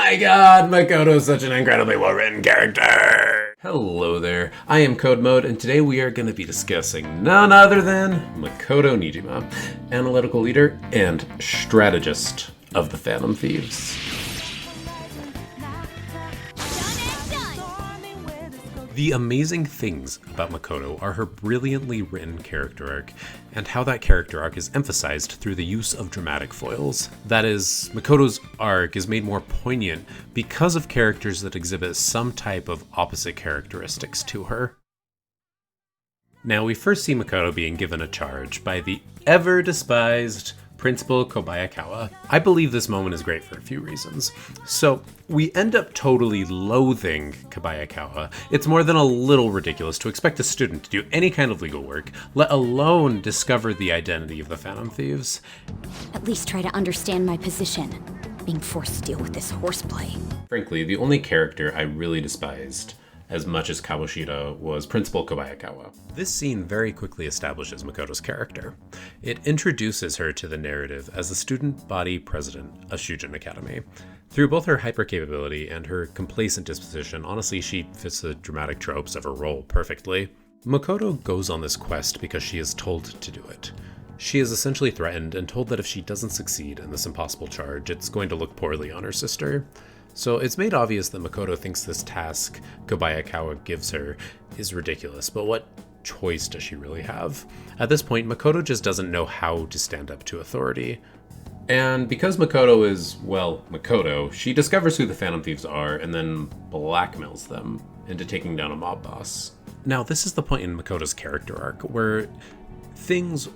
my god, Makoto is such an incredibly well-written character! Hello there, I am Code Mode, and today we are going to be discussing none other than Makoto Nijima, analytical leader and strategist of the Phantom Thieves. The amazing things about Makoto are her brilliantly written character arc, and how that character arc is emphasized through the use of dramatic foils. That is, Makoto's arc is made more poignant because of characters that exhibit some type of opposite characteristics to her. Now, we first see Makoto being given a charge by the ever-despised Principal Kobayakawa. I believe this moment is great for a few reasons. So, we end up totally loathing Kobayakawa. It's more than a little ridiculous to expect a student to do any kind of legal work, let alone discover the identity of the Phantom Thieves. At least try to understand my position, being forced to deal with this horseplay. Frankly, the only character I really despised as much as Kabushida was Principal Kobayakawa. This scene very quickly establishes Makoto's character. It introduces her to the narrative as the student body president of Shujin Academy. Through both her hyper capability and her complacent disposition, honestly, she fits the dramatic tropes of her role perfectly. Makoto goes on this quest because she is told to do it. She is essentially threatened and told that if she doesn't succeed in this impossible charge, it's going to look poorly on her sister. So it's made obvious that Makoto thinks this task Kobayakawa gives her is ridiculous, but what choice does she really have? At this point, Makoto just doesn't know how to stand up to authority. And because Makoto is, well, Makoto, she discovers who the Phantom Thieves are and then blackmails them into taking down a mob boss. Now, this is the point in Makoto's character arc where things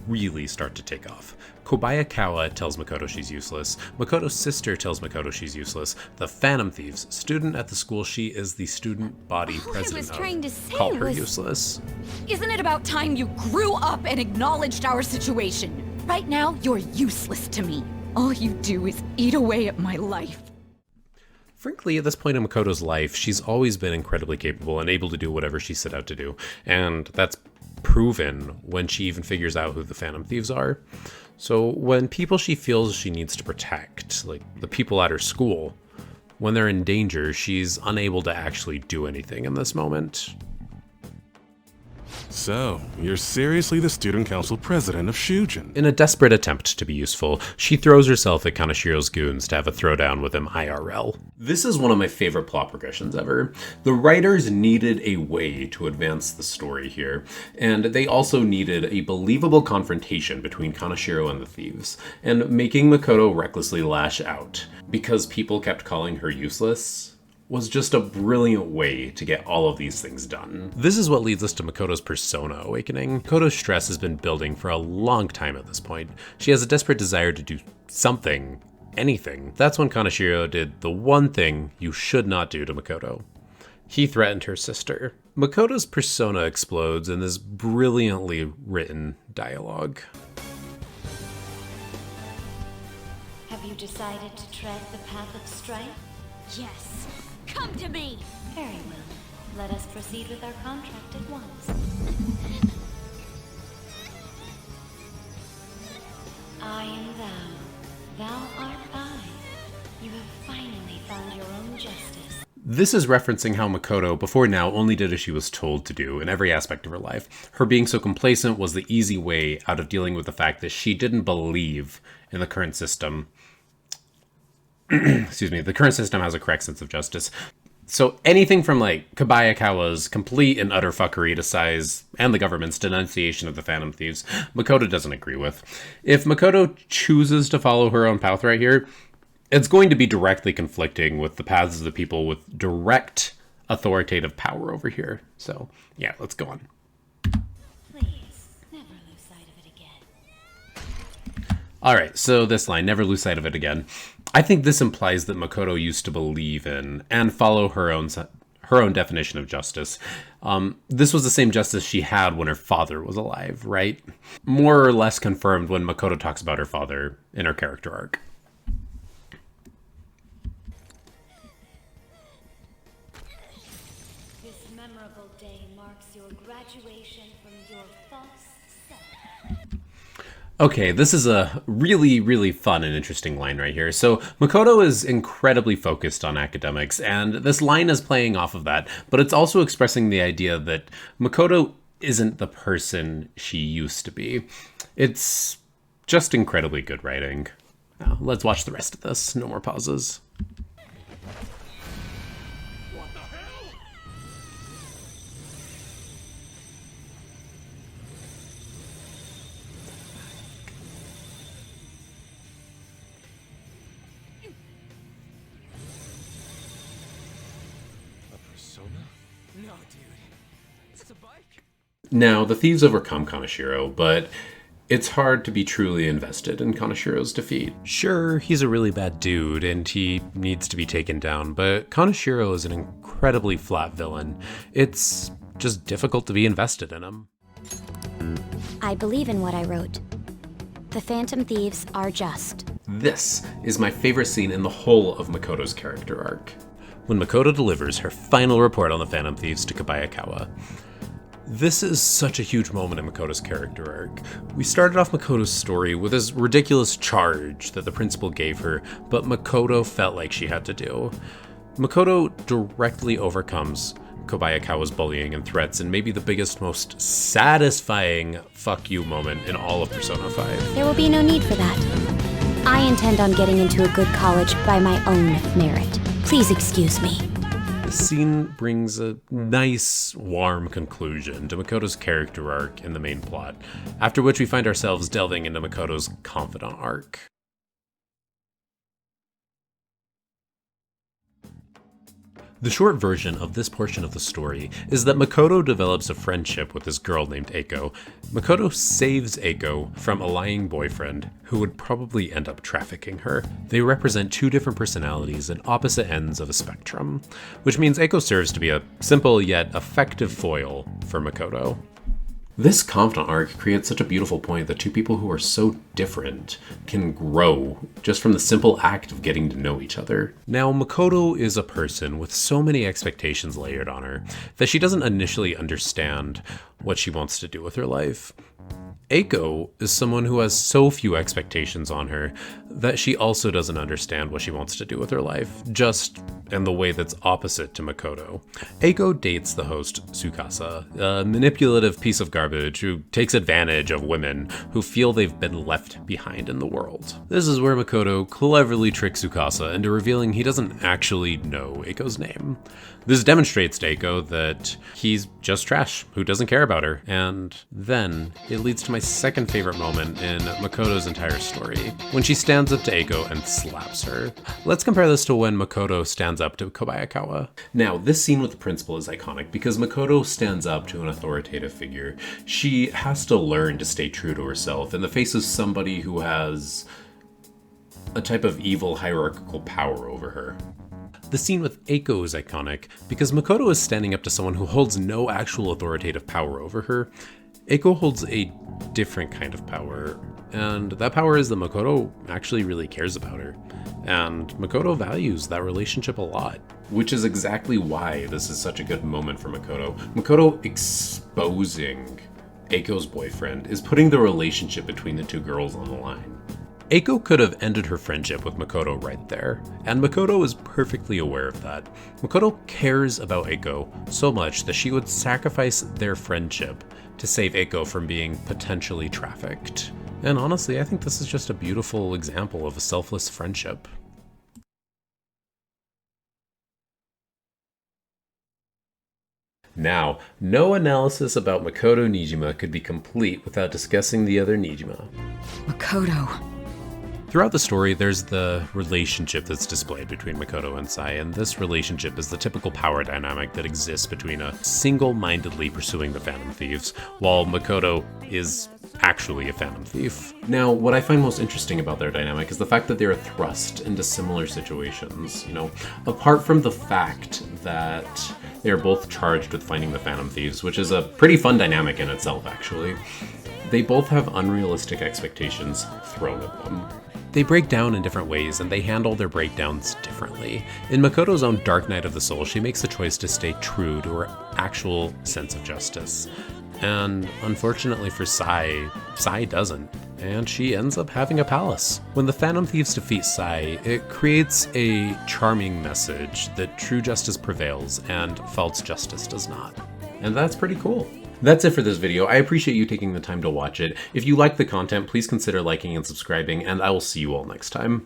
really start to take off. Kobayakawa tells Makoto she's useless. Makoto's sister tells Makoto she's useless. The Phantom Thieves, student at the school she is the student body president of, call her useless. Isn't it about time you grew up and acknowledged our situation? Right now, you're useless to me. All you do is eat away at my life. Frankly, at this point in Makoto's life, she's always been incredibly capable and able to do whatever she set out to do. And that's proven when she even figures out who the Phantom Thieves are. So when people she feels she needs to protect, like the people at her school, when they're in danger, she's unable to actually do anything in this moment. So, you're seriously the student council president of Shujin? In a desperate attempt to be useful, she throws herself at Kanashiro's goons to have a throwdown with him IRL. This is one of my favorite plot progressions ever. The writers needed a way to advance the story here, and they also needed a believable confrontation between Kanashiro and the thieves, and making Makoto recklessly lash out because people kept calling her useless was just a brilliant way to get all of these things done. This is what leads us to Makoto's persona awakening. Makoto's stress has been building for a long time at this point. She has a desperate desire to do something, anything. That's when Kanashiro did the one thing you should not do to Makoto. He threatened her sister. Makoto's persona explodes in this brilliantly written dialogue. Have you decided to tread the path of strife? Yes. Come to me! Very well. Let us proceed with our contract at once. I am thou. Thou art I. You have finally found your own justice. This is referencing how Makoto, before now, only did as she was told to do in every aspect of her life. Her being so complacent was the easy way out of dealing with the fact that she didn't believe in the current system. Excuse me, the current system has a correct sense of justice. So anything from like Kobayakawa's complete and utter fuckery to Sai's and the government's denunciation of the Phantom Thieves, Makoto doesn't agree with. If Makoto chooses to follow her own path right here, it's going to be directly conflicting with the paths of the people with direct authoritative power over here. So yeah, let's go on. Please, never lose sight of it again. Alright, so this line, never lose sight of it again. I think this implies that Makoto used to believe in and follow her own definition of justice. This was the same justice she had when her father was alive, right? More or less confirmed when Makoto talks about her father in her character arc. This memorable day marks your graduation from your false self. Okay, this is a really, really fun and interesting line right here. So, Makoto is incredibly focused on academics, and this line is playing off of that, but it's also expressing the idea that Makoto isn't the person she used to be. It's just incredibly good writing. Now, let's watch the rest of this. No more pauses. Now, the thieves overcome Kaneshiro, but it's hard to be truly invested in Kaneshiro's defeat. Sure, he's a really bad dude and he needs to be taken down, but Kaneshiro is an incredibly flat villain. It's just difficult to be invested in him. I believe in what I wrote. The Phantom Thieves are just. This is my favorite scene in the whole of Makoto's character arc. When Makoto delivers her final report on the Phantom Thieves to Kobayakawa. This is such a huge moment in Makoto's character arc. We started off Makoto's story with this ridiculous charge that the principal gave her, but Makoto felt like she had to do. Makoto directly overcomes Kobayakawa's bullying and threats in maybe the biggest, most satisfying fuck you moment in all of Persona 5. There will be no need for that. I intend on getting into a good college by my own merit. Please excuse me. The scene brings a nice, warm conclusion to Makoto's character arc in the main plot, after which we find ourselves delving into Makoto's confidant arc. The short version of this portion of the story is that Makoto develops a friendship with this girl named Eiko. Makoto saves Eiko from a lying boyfriend who would probably end up trafficking her. They represent two different personalities at opposite ends of a spectrum, which means Eiko serves to be a simple yet effective foil for Makoto. This confidant arc creates such a beautiful point that two people who are so different can grow just from the simple act of getting to know each other. Now, Makoto is a person with so many expectations layered on her that she doesn't initially understand what she wants to do with her life. Eiko is someone who has so few expectations on her that she also doesn't understand what she wants to do with her life, just in the way that's opposite to Makoto. Eiko dates the host Tsukasa, a manipulative piece of garbage who takes advantage of women who feel they've been left behind in the world. This is where Makoto cleverly tricks Tsukasa into revealing he doesn't actually know Eiko's name. This demonstrates to Eiko that he's just trash, who doesn't care about her, and then it leads to my second favorite moment in Makoto's entire story, when she stands up to Eiko and slaps her. Let's compare this to when Makoto stands up to Kobayakawa. Now, this scene with the principal is iconic because Makoto stands up to an authoritative figure. She has to learn to stay true to herself in the face of somebody who has a type of evil hierarchical power over her. The scene with Eiko is iconic because Makoto is standing up to someone who holds no actual authoritative power over her. Eiko holds a different kind of power, and that power is that Makoto actually really cares about her, and Makoto values that relationship a lot, which is exactly why this is such a good moment for Makoto. Makoto exposing Eiko's boyfriend is putting the relationship between the two girls on the line. Eiko could have ended her friendship with Makoto right there, and Makoto is perfectly aware of that. Makoto cares about Eiko so much that she would sacrifice their friendship to save Eiko from being potentially trafficked. And honestly, I think this is just a beautiful example of a selfless friendship. Now, no analysis about Makoto Nijima could be complete without discussing the other Nijima. Makoto. Throughout the story, there's the relationship that's displayed between Makoto and Sai, and this relationship is the typical power dynamic that exists between a single-mindedly pursuing the Phantom Thieves, while Makoto is actually a Phantom Thief. Now, what I find most interesting about their dynamic is the fact that they are thrust into similar situations, apart from the fact that they are both charged with finding the Phantom Thieves, which is a pretty fun dynamic in itself, actually. They both have unrealistic expectations thrown at them. They break down in different ways, and they handle their breakdowns differently. In Makoto's own Dark Night of the Soul, she makes the choice to stay true to her actual sense of justice. And unfortunately for Sai doesn't, and she ends up having a palace. When the Phantom Thieves defeat Sai, it creates a charming message that true justice prevails and false justice does not. And that's pretty cool. That's it for this video. I appreciate you taking the time to watch it. If you like the content, please consider liking and subscribing, and I will see you all next time.